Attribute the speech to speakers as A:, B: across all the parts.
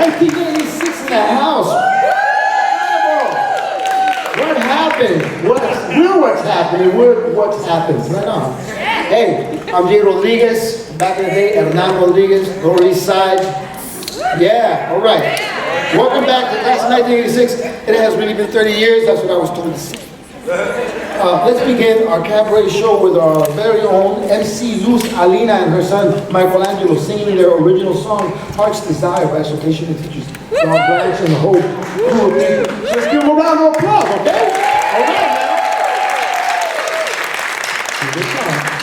A: 1986 in the house. What happened? What's happening? What's happened? Right on. Hey, I'm Jay Rodriguez. Back in the day, Hernan Rodriguez, Lower East Side. Yeah, all right. Welcome back to class of 1986. It has really been 30 years. That's what I was told to say. Let's begin our cabaret show with our very own MC Luz Alina and her son Michelangelo singing their original song Heart's Desire by Association of Teachers. John Branch and the whole crew of people. Let's give them a round of applause, okay? All right, now. Here they come.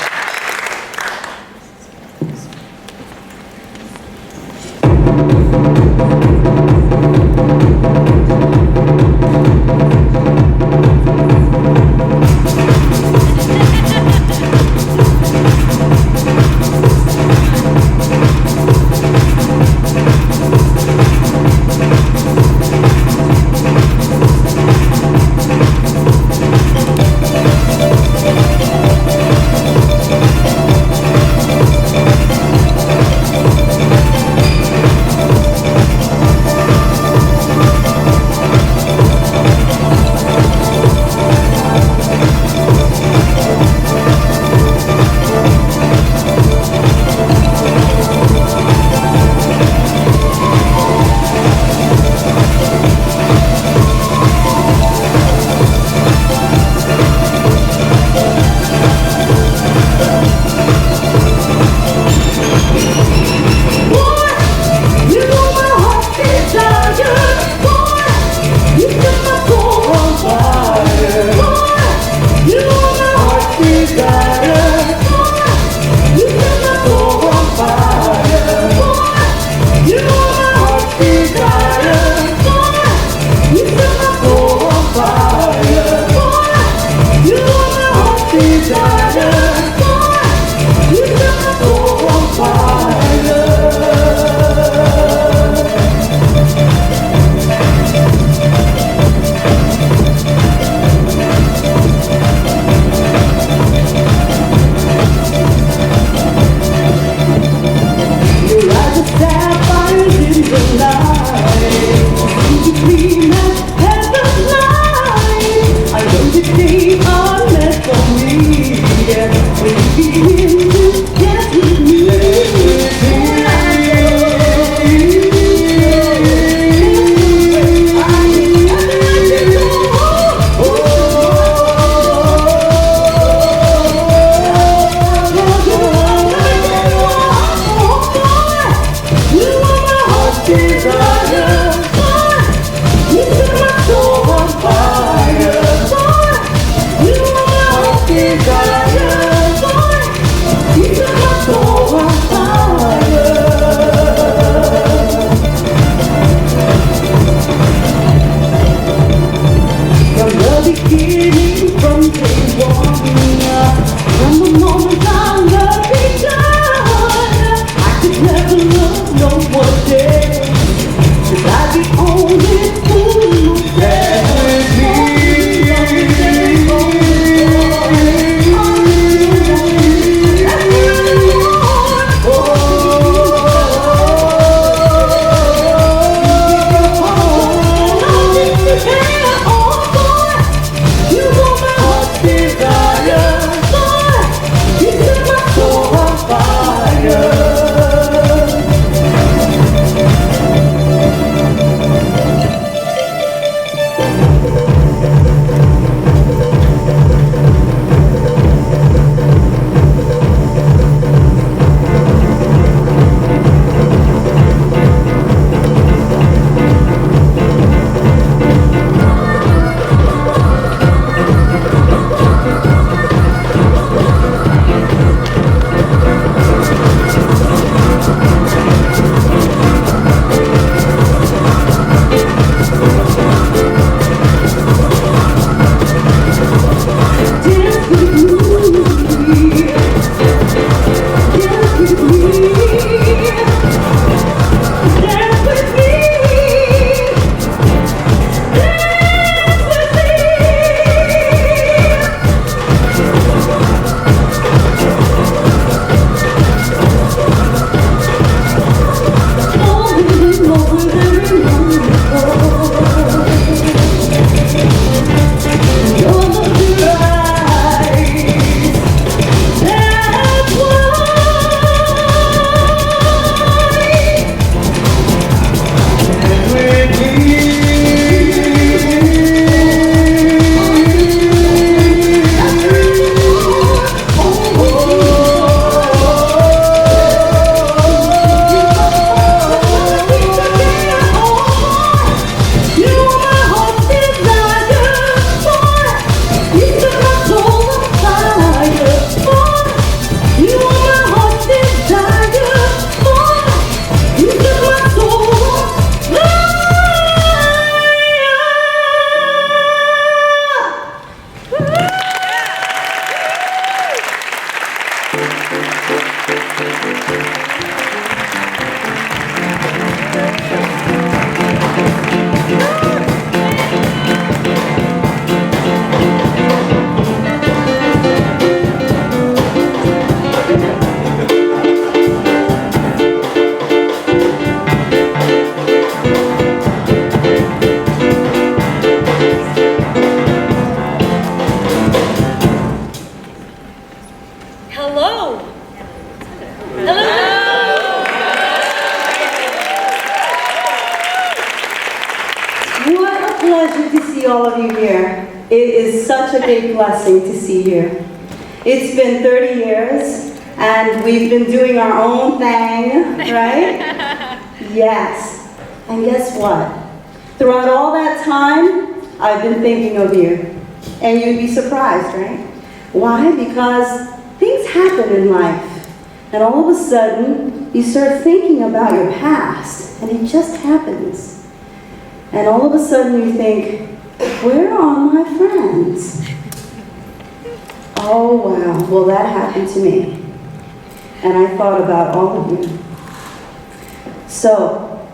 B: All of you here. It is such a big blessing to see you. It's been 30 years and we've been doing our own thing, right? Yes. And guess what? Throughout all that time, I've been thinking of you. And you'd be surprised, right? Why? Because things happen in life. And all of a sudden, you start thinking about your past. And it just happens. And all of a sudden you think, where are my friends? Oh, wow. Well, that happened to me. And I thought about all of you. So,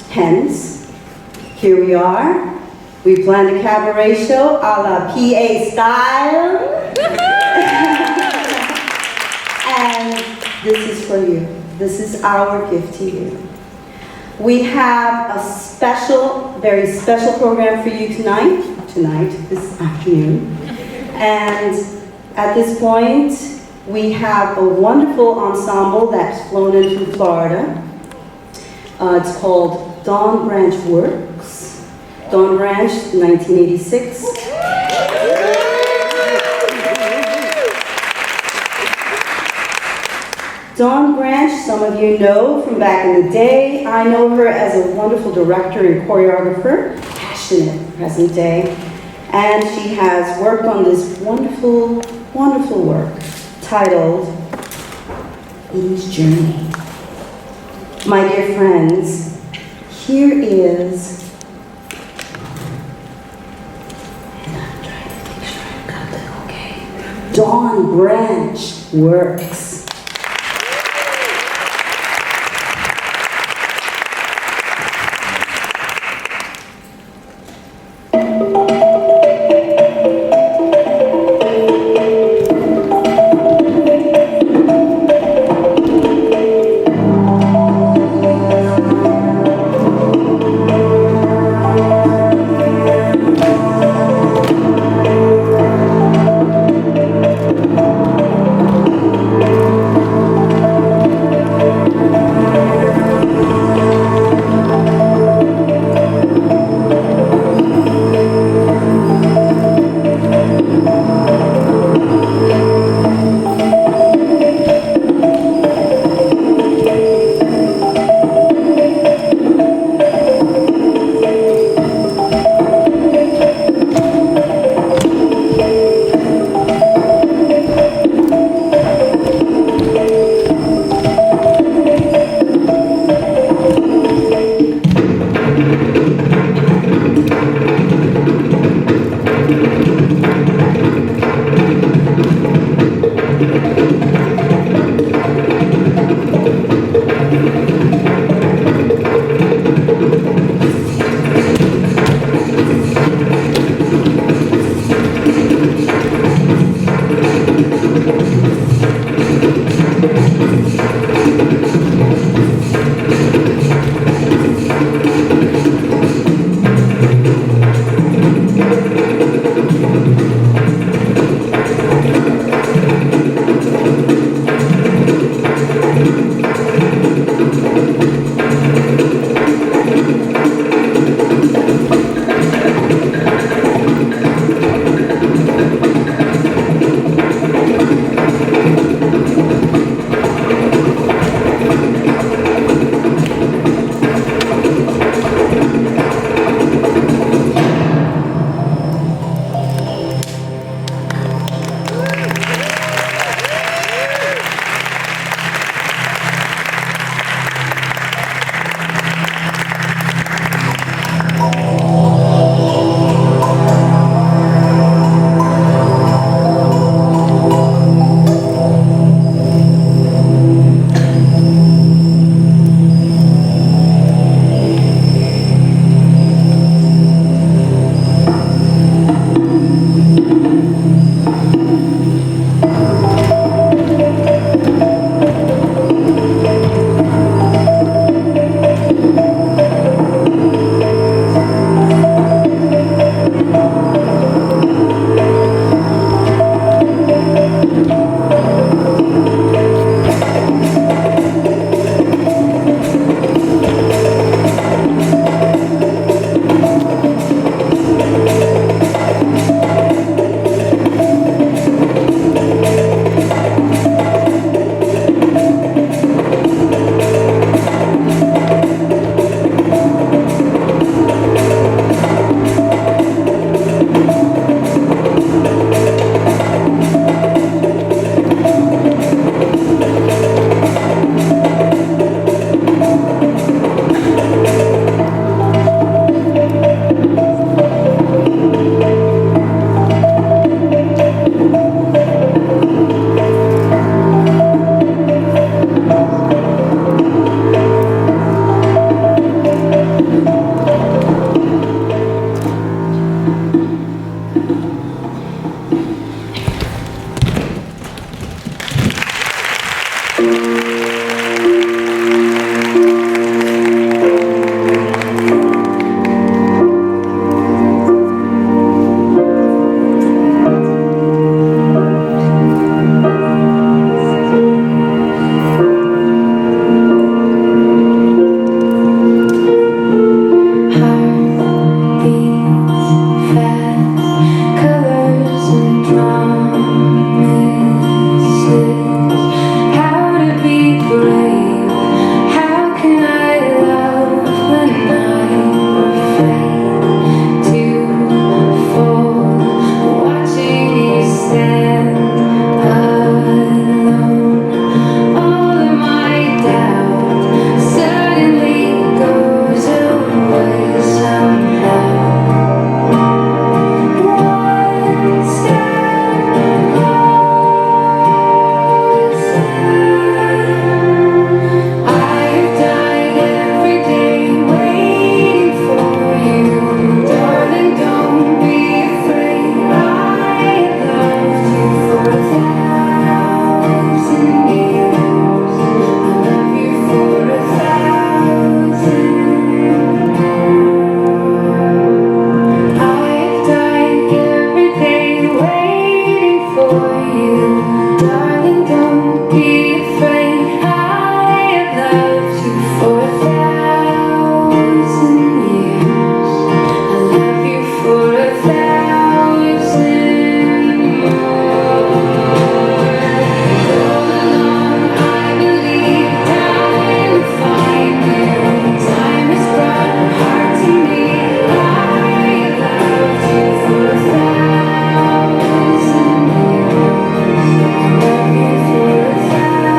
B: hence, here we are. We planned a cabaret show a la PA style. And this is for you. This is our gift to you. We have a special, very special program for you this afternoon. And at this point, we have a wonderful ensemble that's flown in from Florida. It's called Dawn Branch Works. Dawn Branch, 1986. Dawn Branch, some of you know from back in the day. I know her as a wonderful director and choreographer, passionate present day. And she has worked on this wonderful, wonderful work titled Eve's Journey. My dear friends, here is, and I'm trying to make sure I got that okay. Dawn Branch Works.
C: you. Darling, don't be afraid. I have loved you for 1,000 years. I love you for 1,000 more. Go along, I believe time will find you. Time has brought a heart to me. I have loved you for 1,000 years. I love you for 1,000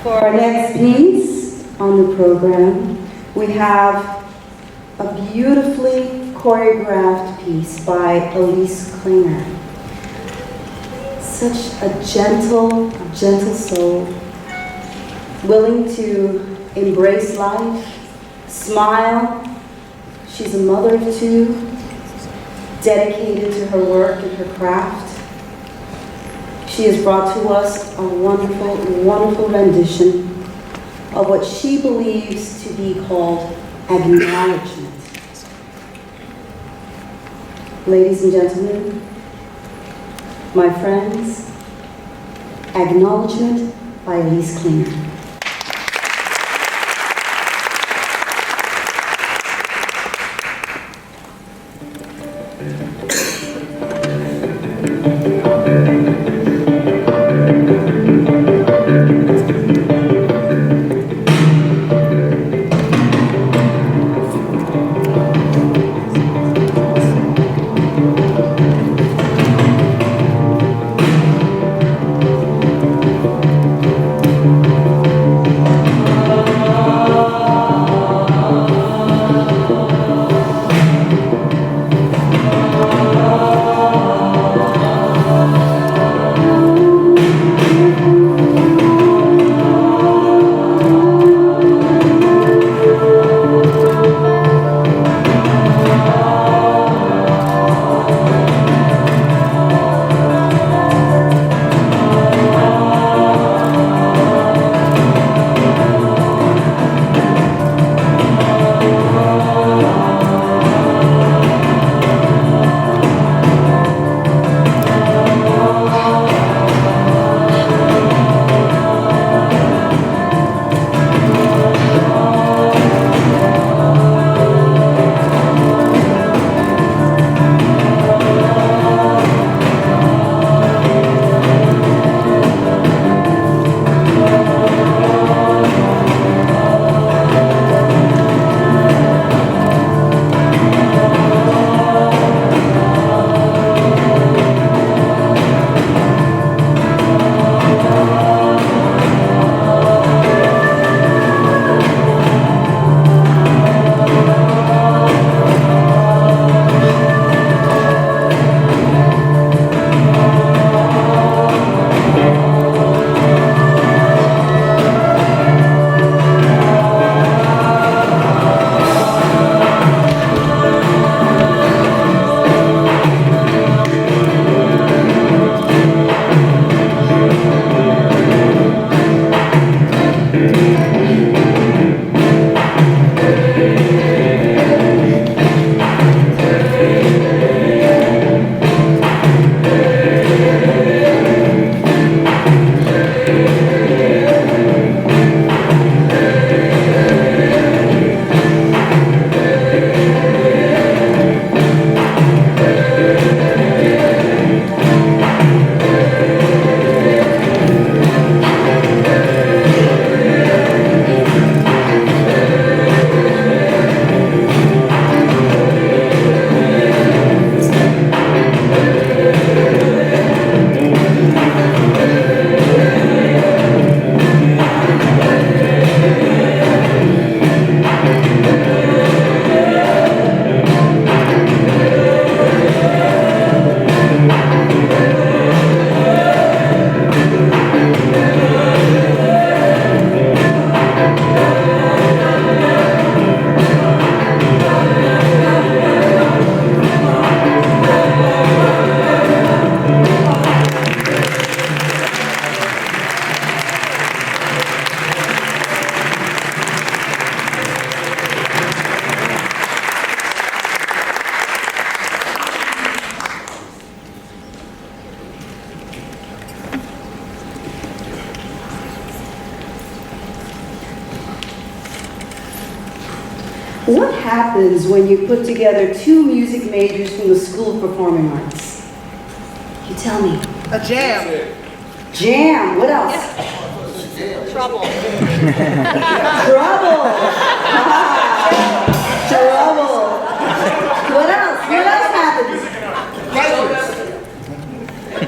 B: For our next piece on the program, we have a beautifully choreographed piece by Elise Klinger. Such a gentle soul, willing to embrace life, smile. She's a mother of two, dedicated to her work and her craft. She has brought to us a wonderful, wonderful rendition of what she believes to be called acknowledgement. Ladies and gentlemen, my friends, Acknowledgement by Elise Klinger. What happens when you put together two music majors from the School of Performing Arts? You tell me.
D: A jam.
B: Jam. What else?
D: Trouble.
B: Trouble. Trouble. What else? What else happens?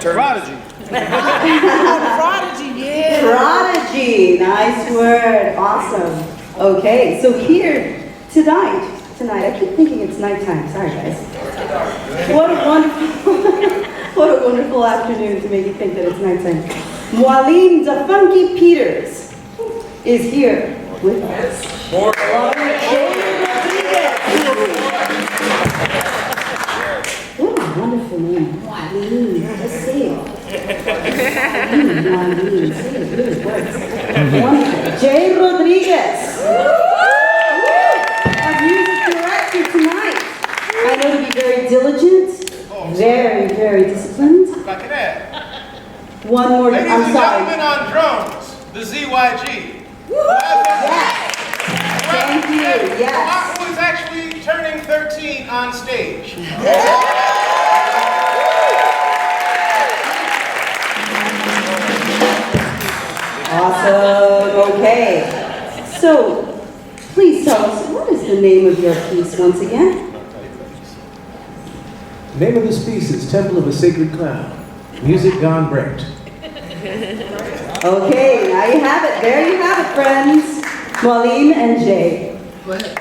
E: Prodigy.
D: Prodigy, yeah.
B: Prodigy, nice word, awesome. Okay, so here tonight, I keep thinking it's nighttime, sorry guys. What a wonderful, what a wonderful afternoon to make you think that it's nighttime. Moalim the Funky Peters is here with us. What a wonderful name, Moalim, just say it. Moalim, say it, really works. Wonderful. Jay Rodriguez. Our music director tonight. I know to be very diligent, very, very disciplined.
E: Back at that.
B: One more,
E: Ladies
B: I'm
E: and
B: sorry.
E: gentlemen on drums, the ZYG.
B: Yes. Thank you, yes.
E: Who is actually turning 13 on stage.
B: Awesome, okay. So, please tell us, what is the name of your piece once again?
F: The name of this piece is Temple of a Sacred Clown. Music gone Brett.
B: Okay, now you have it. There you have it, friends. Moalim and Jay.
A: Go ahead.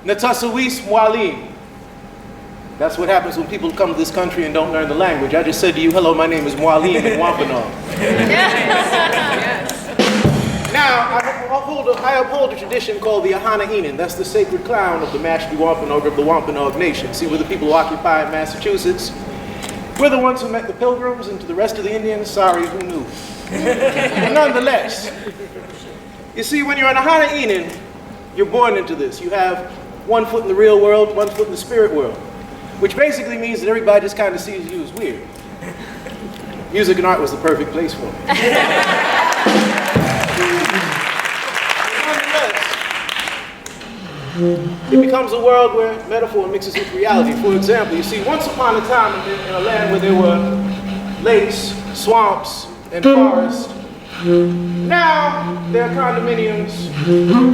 E: Natasawis Moalim. That's what happens when people come to this country and don't learn the language. I just said to you, hello, my name is Moalim in Wampanoag. Now, I uphold a tradition called the Ahana Enan. That's the sacred clown of the Mashpee Wampanoag of the Wampanoag Nation. See, we're the people who occupy Massachusetts. We're the ones who met the Pilgrims, and to the rest of the Indians, sorry, who knew? But nonetheless, you see, when you're an Ahana Enan, you're born into this. You have one foot in the real world, one foot in the spirit world, which basically means that everybody just kind of sees you as weird. Music and art was the perfect place for it. It becomes a world where metaphor mixes with reality. For example, you see, once upon a time in a land where there were lakes, swamps, and forests, now there are condominiums,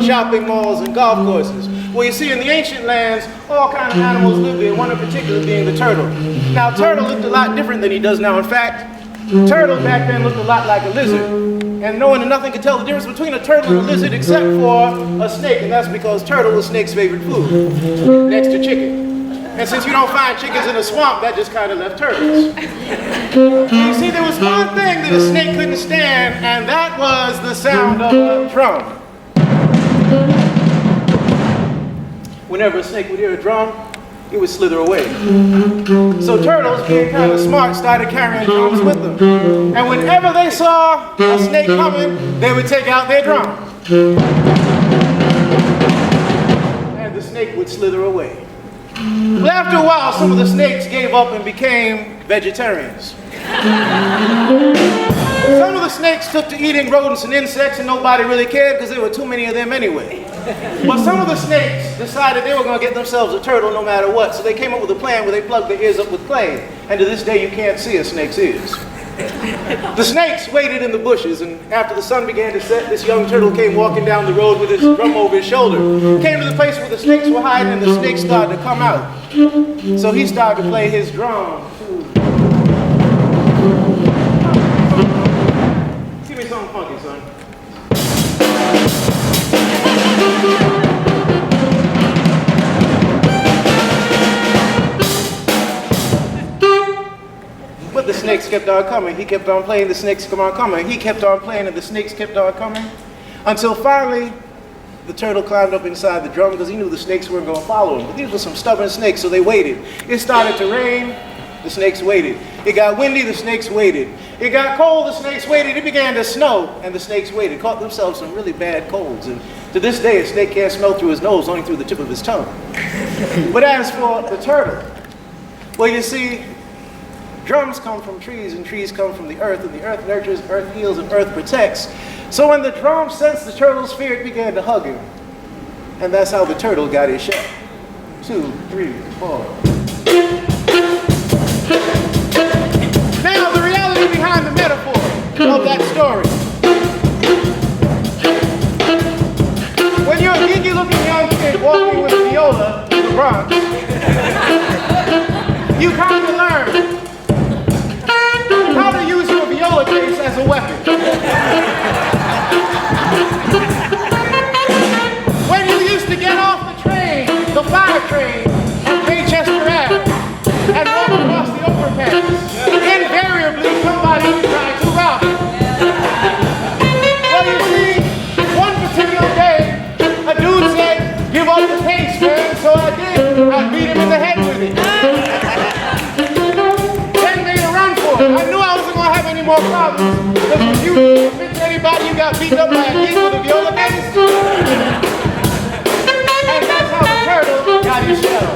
E: shopping malls, and golf courses. Well, you see, in the ancient lands, all kinds of animals lived there, one in particular being the turtle. Now, turtle looked a lot different than he does now. In fact, turtle back then looked a lot like a lizard. And no one and nothing could tell the difference between a turtle and a lizard except for a snake, and that's because turtle is snake's favorite food, next to chicken. And since you don't find chickens in a swamp, that just kind of left turtles. You see, there was one thing that a snake couldn't stand, and that was the sound of a drum. Whenever a snake would hear a drum, it would slither away. So turtles, being kind of smart, started carrying drums with them. And whenever they saw a snake coming, they would take out their drum. And the snake would slither away. But after a while, some of the snakes gave up and became vegetarians. Some of the snakes took to eating rodents and insects, and nobody really cared because there were too many of them anyway. But some of the snakes decided they were going to get themselves a turtle no matter what. So they came up with a plan where they plugged their ears up with clay. And to this day, you can't see a snake's ears. The snakes waited in the bushes, and after the sun began to set, this young turtle came walking down the road with his drum over his shoulder. Came to the place where the snakes were hiding, and the snakes started to come out. So he started to play his drum. Give me something funky, son. But the snakes kept on coming. He kept on playing, the snakes kept on coming. He kept on playing, and the snakes kept on coming. Until finally, the turtle climbed up inside the drum because he knew the snakes weren't going to follow him. But these were some stubborn snakes, so they waited. It started to rain, the snakes waited. It got windy, the snakes waited. It got cold, the snakes waited. It began to snow, and the snakes waited. Caught themselves some really bad colds. And to this day, a snake can't smell through his nose, only through the tip of his tongue. But as for the turtle, well, you see, drums come from trees, and trees come from the earth, and the earth nurtures, earth heals, and earth protects. So when the drum sensed the turtle's fear, it began to hug him. And that's how the turtle got his shot. 2, 3, 4. Now, the reality behind the metaphor of that story. When you're a geeky-looking young kid walking with a viola in the Bronx, you kind of learn how to use your viola case as a weapon. When you used to get off the train, the 5 train, on Manchester Ave, and walk across the overpass, invariably somebody would try to rob you. Well, you see, one particular day, a dude said, "Give up the case, man," so I did. I beat him in the head with it. I knew I wasn't going to have any more problems. Because if you convince anybody you got beat up by a geek with a viola case, and that's how the turtle got his shell.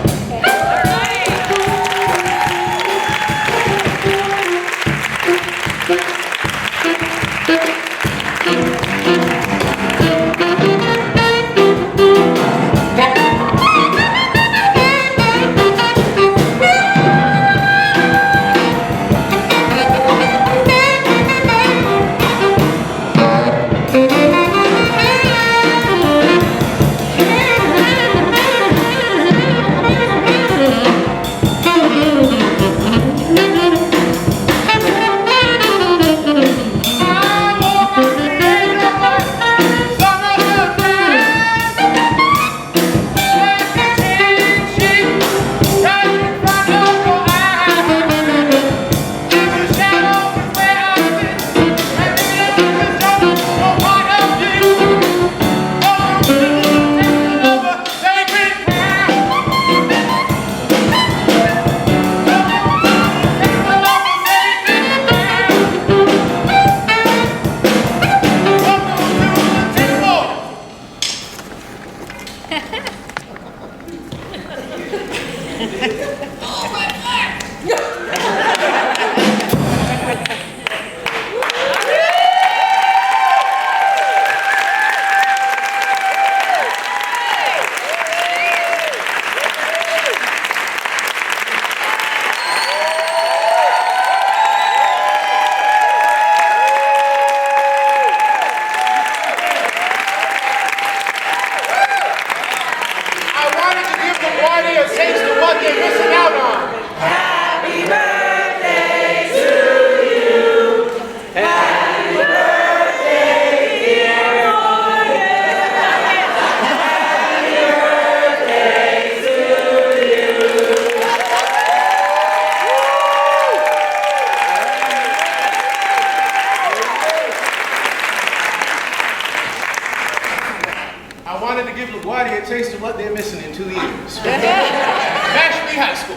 E: LaGuardia a taste of what they're missing in 2 years. National High School.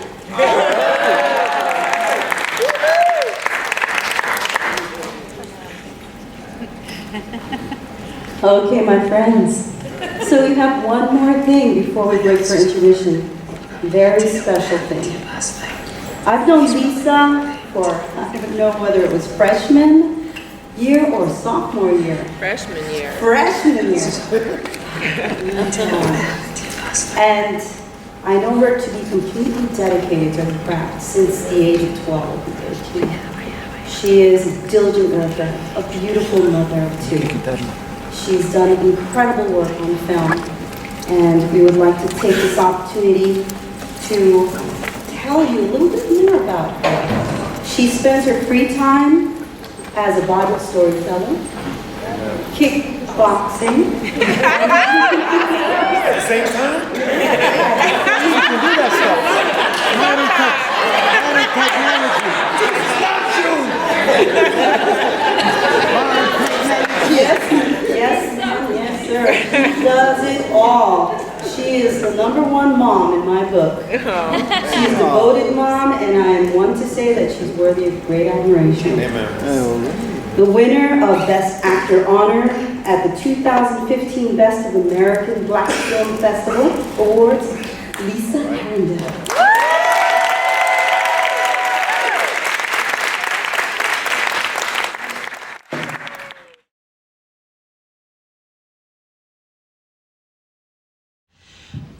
B: Okay, my friends. So we have one more thing before we break for intermission. Very special thing. I've known Lisa for, I don't know whether it was freshman year or sophomore year.
D: Freshman year.
B: Freshman year. And I know her to be completely dedicated to her craft since the age of 12 and 13. She is a diligent worker, a beautiful mother of two. She's done incredible work on film, and we would like to take this opportunity to tell you a little bit more about her. She spends her free time as a Bible storyteller, kickboxing.
F: At the same time?
A: You can do that stuff. Modern technology.
B: Yes, sir. She does it all. She is the #1 mom in my book. She's a devoted mom, and I am one to say that she's worthy of great admiration.
F: Amen.
B: The winner of Best Actor honor at the 2015 Best of American Black Film Festival Awards, Lisa Arrindell.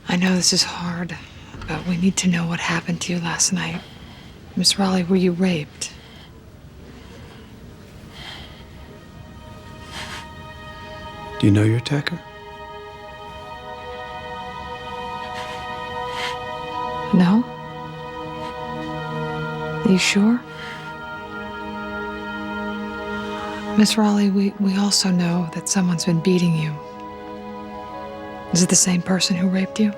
G: I know this is hard, but we need to know what happened to you last night. Miss Raleigh, were you raped?
H: Do you know your attacker?
G: No? Are you sure? Miss Raleigh, we also know that someone's been beating you. Is it the same person who raped you?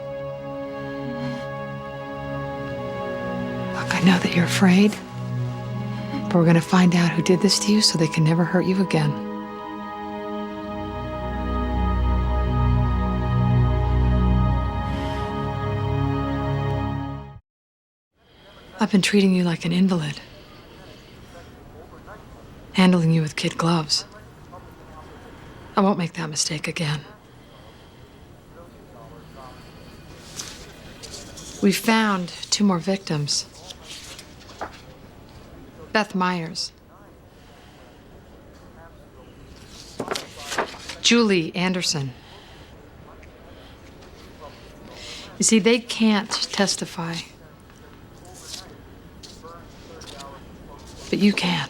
G: Look, I know that you're afraid, but we're gonna find out who did this to you so they can never hurt you again. I've been treating you like an invalid, handling you with kid gloves. I won't make that mistake again. We found 2 more victims. Beth Myers, Julie Anderson. You see, they can't testify, but you can.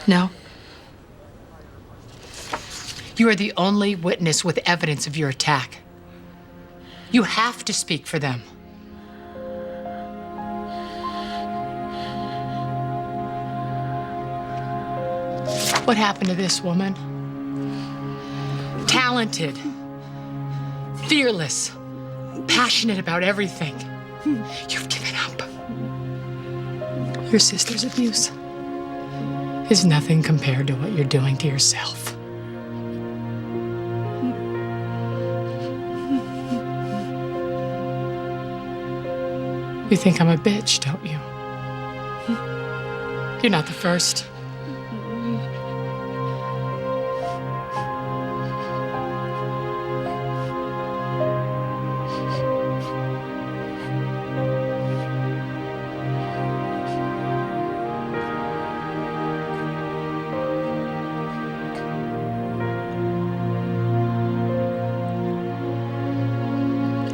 G: No?
I: You are the only witness with evidence of your attack. You have to speak for them. What happened to this woman? Talented, fearless, passionate about everything. You've given up. Your sister's abuse is nothing compared to what you're doing to yourself. You think I'm a bitch, don't you? You're not the first.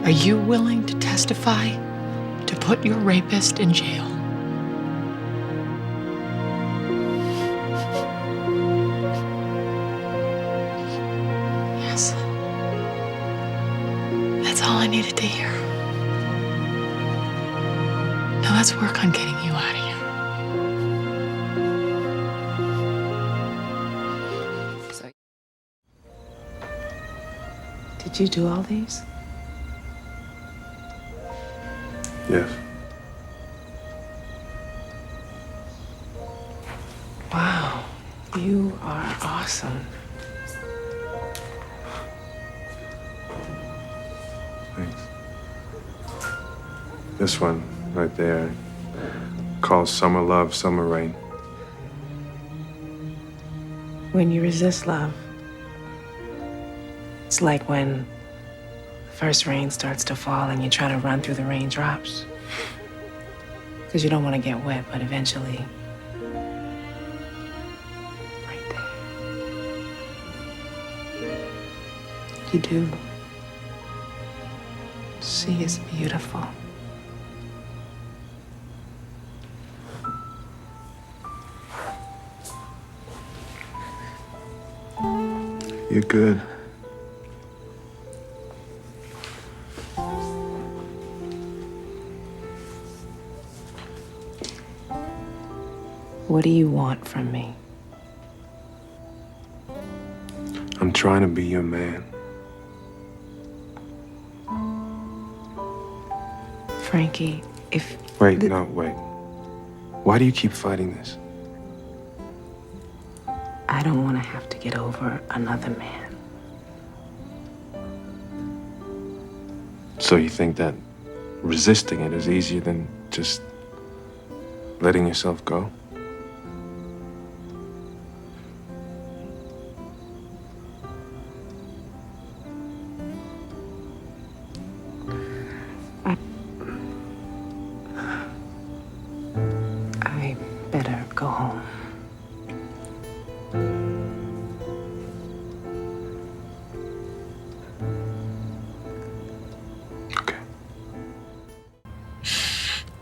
I: Are you willing to testify to put your rapist in jail? Yes. That's all I needed to hear. Now let's work on getting you out of here.
G: Did you do all these?
H: Yes.
G: Wow, you are awesome.
H: Thanks. This one right there, called Summer Love, Summer Rain.
J: When you resist love, it's like when the first rain starts to fall and you try to run through the raindrops. Because you don't want to get wet, but eventually, right there, You do. She is beautiful.
H: You're good.
J: What do you want from me?
H: I'm trying to be your man.
J: Frankie, if...
H: Wait. Why do you keep fighting this?
J: I don't want to have to get over another man.
H: So you think that resisting it is easier than just letting yourself go?
J: I better go home.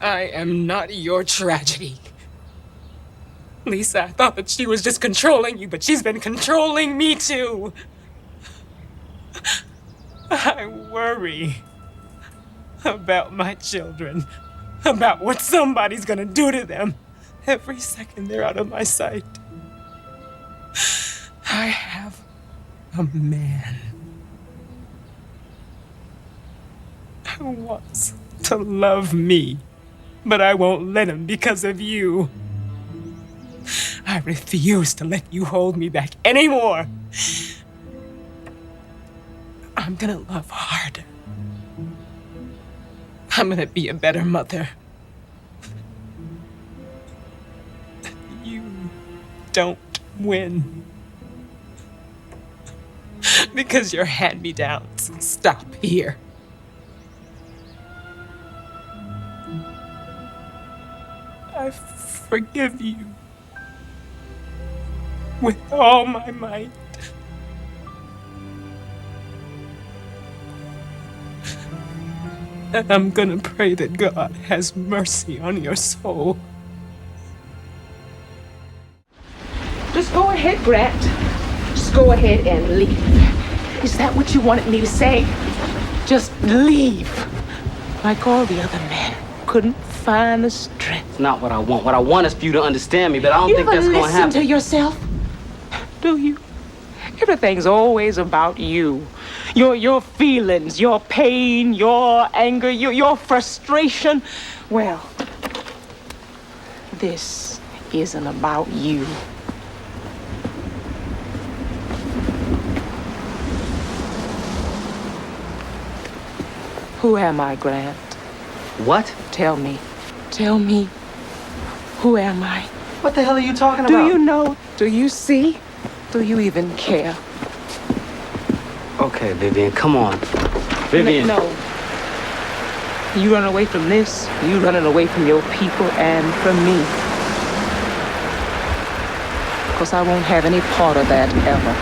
I: I am not your tragedy. Lisa, I thought that she was just controlling you, but she's been controlling me too. I worry about my children, about what somebody's gonna do to them every second they're out of my sight. I have a man who wants to love me, but I won't let him because of you. I refuse to let you hold me back anymore. I'm gonna love hard. I'm gonna be a better mother. You don't win. Because your hand-me-downs stop here. I forgive you with all my might. And I'm gonna pray that God has mercy on your soul.
K: Just go ahead, Grant. Just go ahead and leave. Is that what you wanted me to say? Just leave. Like all the other men. Couldn't find the strength.
L: It's not what I want. What I want is for you to understand me, but I don't think that's going to happen.
K: You ever listen to yourself? Do you? Everything's always about you. Your feelings, your pain, your anger, your frustration. Well, this isn't about you. Who am I, Grant?
L: What?
K: Tell me. Tell me. Who am I?
L: What the hell are you talking about?
K: Do you know? Do you see? Do you even care?
L: Okay, Vivian, come on. Vivian.
K: No. You run away from this, you running away from your people and from me. Because I won't have any part of that ever.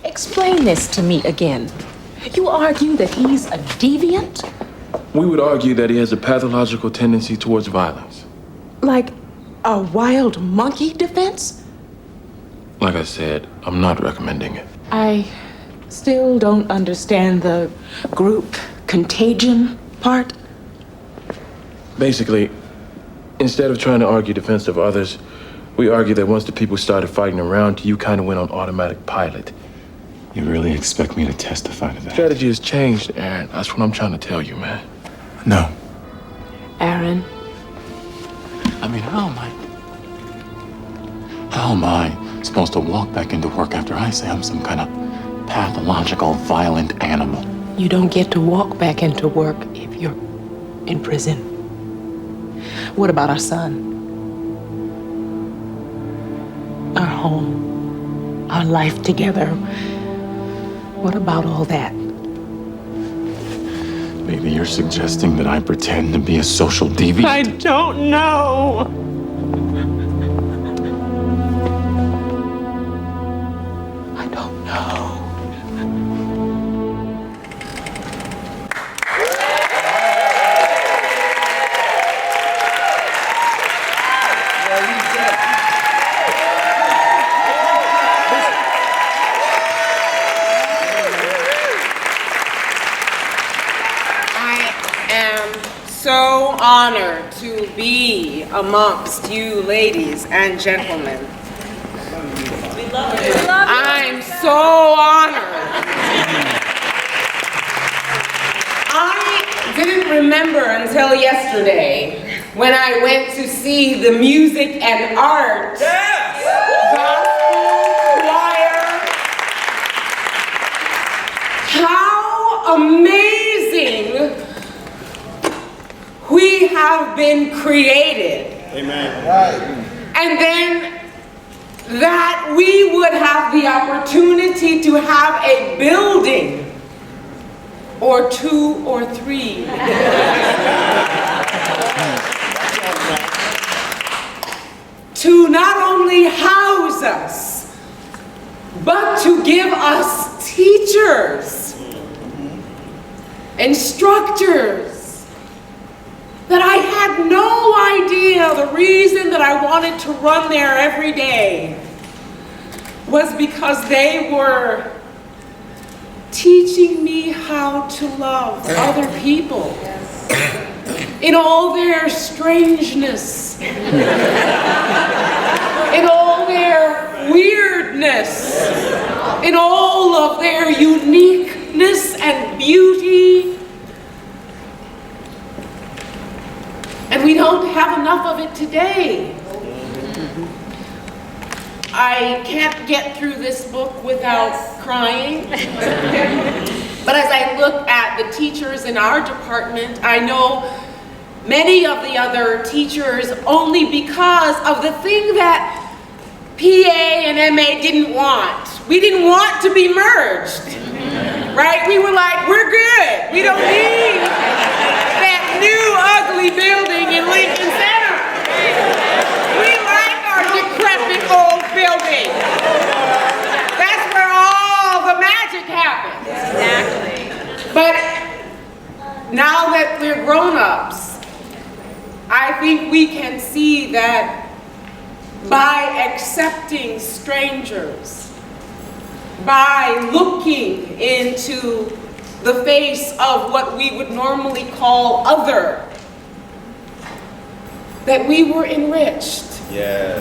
K: Explain this to me again. You argue that he's a deviant?
M: We would argue that he has a pathological tendency towards violence.
K: Like a wild monkey defense?
M: Like I said, I'm not recommending it.
K: I still don't understand the group contagion part.
M: Basically, instead of trying to argue defense of others, we argue that once the people started fighting around, you kind of went on automatic pilot.
N: You really expect me to testify to that?
M: Strategy has changed, Aaron. That's what I'm trying to tell you, man.
N: No.
K: Aaron?
N: I mean, how am I supposed to walk back into work after I say I'm some kind of pathological, violent animal?
K: You don't get to walk back into work if you're in prison. What about our son? Our home? Our life together? What about all that?
N: Maybe you're suggesting that I pretend to be a social deviant?
K: I don't know. I don't know.
O: So honored to be amongst you ladies and gentlemen. We love you. I'm so honored. I didn't remember until yesterday when I went to see the music and art gospel choir. How amazing we have been created.
E: Amen. Right.
O: And then that we would have the opportunity to have a building or 2 or 3 to not only house us, but to give us teachers, instructors, that I had no idea the reason that I wanted to run there every day was because they were teaching me how to love other people in all their strangeness, in all their weirdness, in all of their uniqueness and beauty. And we don't have enough of it today. I can't get through this book without crying. But as I look at the teachers in our department, I know many of the other teachers only because of the thing that PA and MA didn't want. We didn't want to be merged, right? We were like, we're good. We don't need that new ugly building in Lincoln Center. We like our decrepit old building. That's where all the magic happens. Exactly. But now that we're grown-ups, I think we can see that by accepting strangers, by looking into the face of what we would normally call other, that we were enriched.
E: Yes.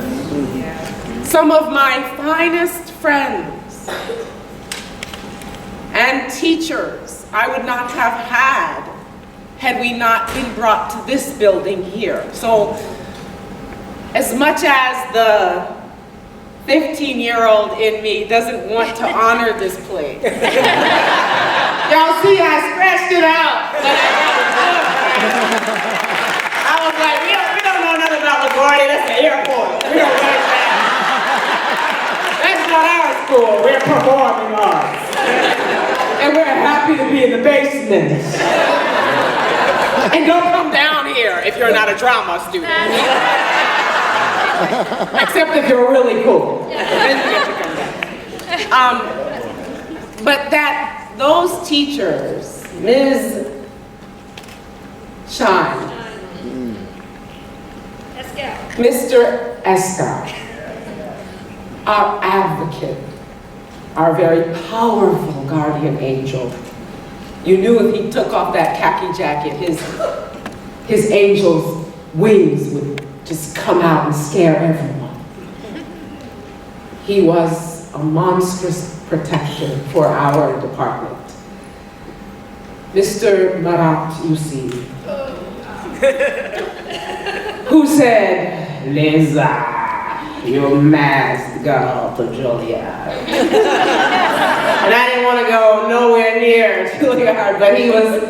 O: Some of my finest friends and teachers I would not have had we not been brought to this building here. So as much as the 15-year-old in me doesn't want to honor this place. Y'all see, I scratched it out. I was like, we don't know nothing about LaGuardia, that's the airport. We don't like that. That's not our school, we're performing arts. And we're happy to be in the basement. And don't come down here if you're not a drama student. Except if you're really cool. Then you get to come down. But those teachers, Ms. Shine, Mr. Escar, our advocate, our very powerful guardian angel. You knew if he took off that khaki jacket, his angel's wings would just come out and scare everyone. He was a monstrous protector for our department. Mr. Marat, you see, who said, Lisa, you must go to Juilliard. And I didn't want to go nowhere near Juilliard, but he was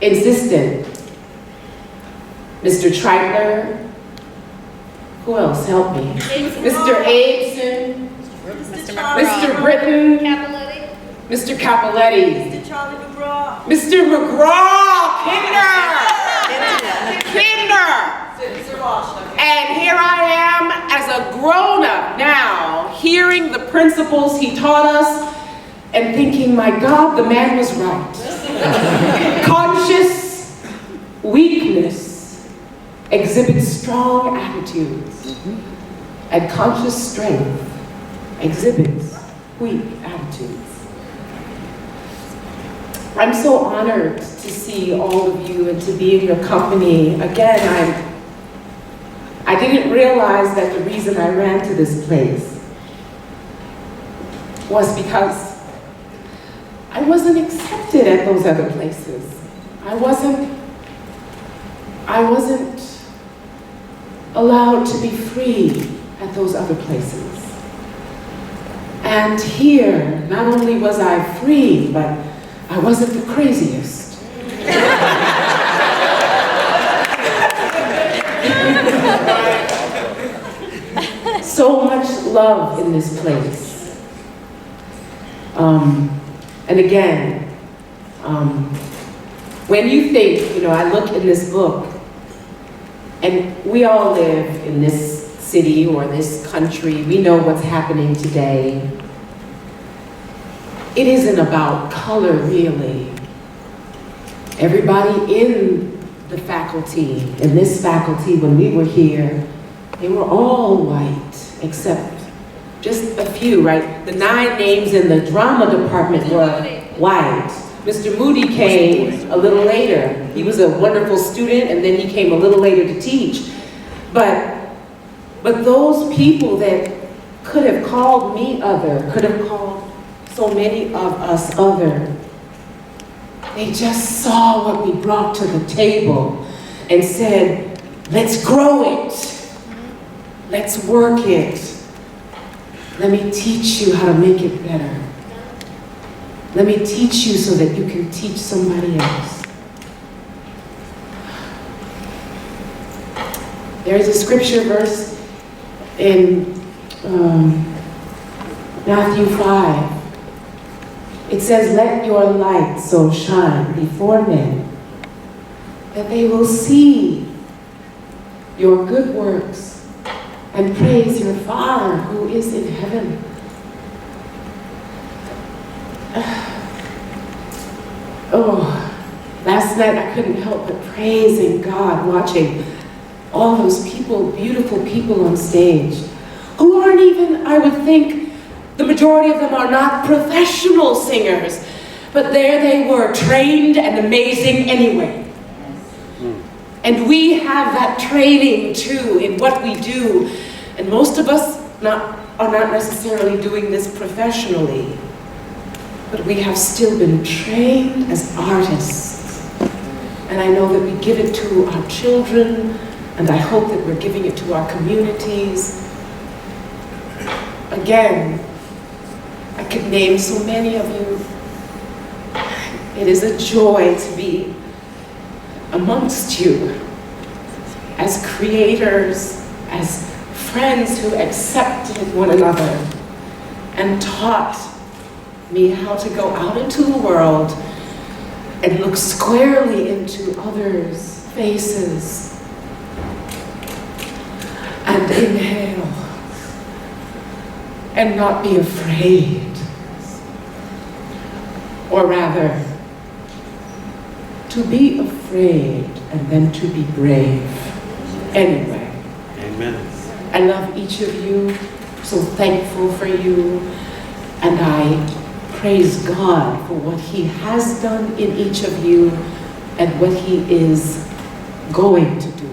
O: insistent. Mr. Treitler, who else? Help me. Mr. Abeson, Mr. Britton, Mr. Capoletti, Mr. Charlie McGraw, Mr. McGraw, Klinger, And here I am as a grown-up now, hearing the principles he taught us and thinking, my God, the man was right. Conscious weakness exhibits strong attitudes, and conscious strength exhibits weak attitudes. I'm so honored to see all of you and to be in your company. Again, I didn't realize that the reason I ran to this place was because I wasn't accepted at those other places. I wasn't allowed to be free at those other places. And here, not only was I free, but I wasn't the craziest. So much love in this place. And again, when you think, I look in this book, and we all live in this city or this country, we know what's happening today. It isn't about color, really. Everybody in the faculty, in this faculty, when we were here, they were all white, except just a few, right? The 9 names in the drama department were white. Mr. Moody came a little later. He was a wonderful student, and then he came a little later to teach. But those people that could have called me other, could have called so many of us other, they just saw what we brought to the table and said, let's grow it. Let's work it. Let me teach you how to make it better. Let me teach you so that you can teach somebody else. There's a scripture verse in Matthew 5. It says, let your light so shine before men that they will see your good works and praise your Father who is in heaven. Last night I couldn't help but praising God, watching all those people, beautiful people on stage, who aren't even, I would think, the majority of them are not professional singers, but there they were, trained and amazing anyway. And we have that training too in what we do, and most of us are not necessarily doing this professionally, but we have still been trained as artists. And I know that we give it to our children, and I hope that we're giving it to our communities. Again, I could name so many of you. It is a joy to be amongst you as creators, as friends who accepted one another and taught me how to go out into the world and look squarely into others' faces and inhale and not be afraid, or rather, to be afraid and then to be brave. Anyway.
P: Amen.
O: I love each of you, so thankful for you, and I praise God for what He has done in each of you and what He is going to do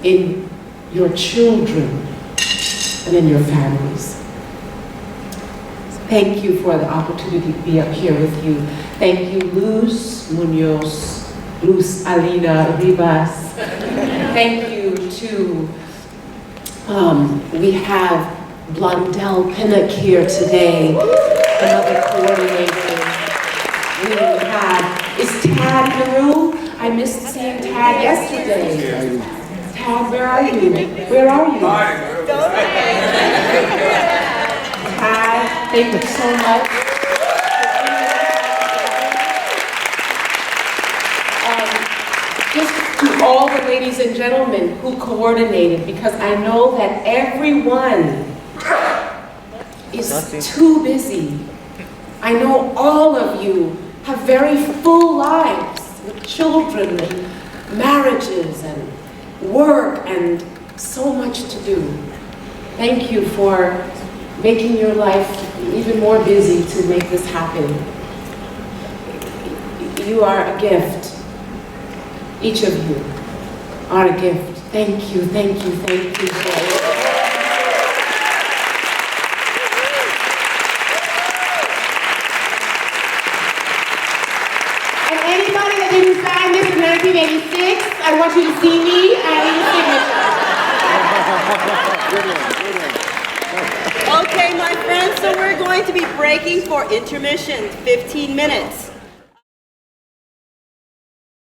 O: in your children and in your families. Thank you for the opportunity to be up here with you. Thank you, Luz, Muñoz, Luz, Alina, Rivas. Thank you to, we have Blondel, Pinnock here today, another coordinator. We have, is Tad in the room? I missed seeing Tad yesterday. Tad, where are you? Where are you? Tad, thank you so much. Just to all the ladies and gentlemen who coordinated, because I know that everyone is too busy. I know all of you have very full lives with children and marriages and work and so much to do. Thank you for making your life even more busy to make this happen. You are a gift. Each of you are a gift. Thank you, thank you, thank you. And anybody that didn't sign this in 1986, I want you to see me. I need a signature.
B: Okay, my friends, so we're going to be breaking for intermission, 15 minutes.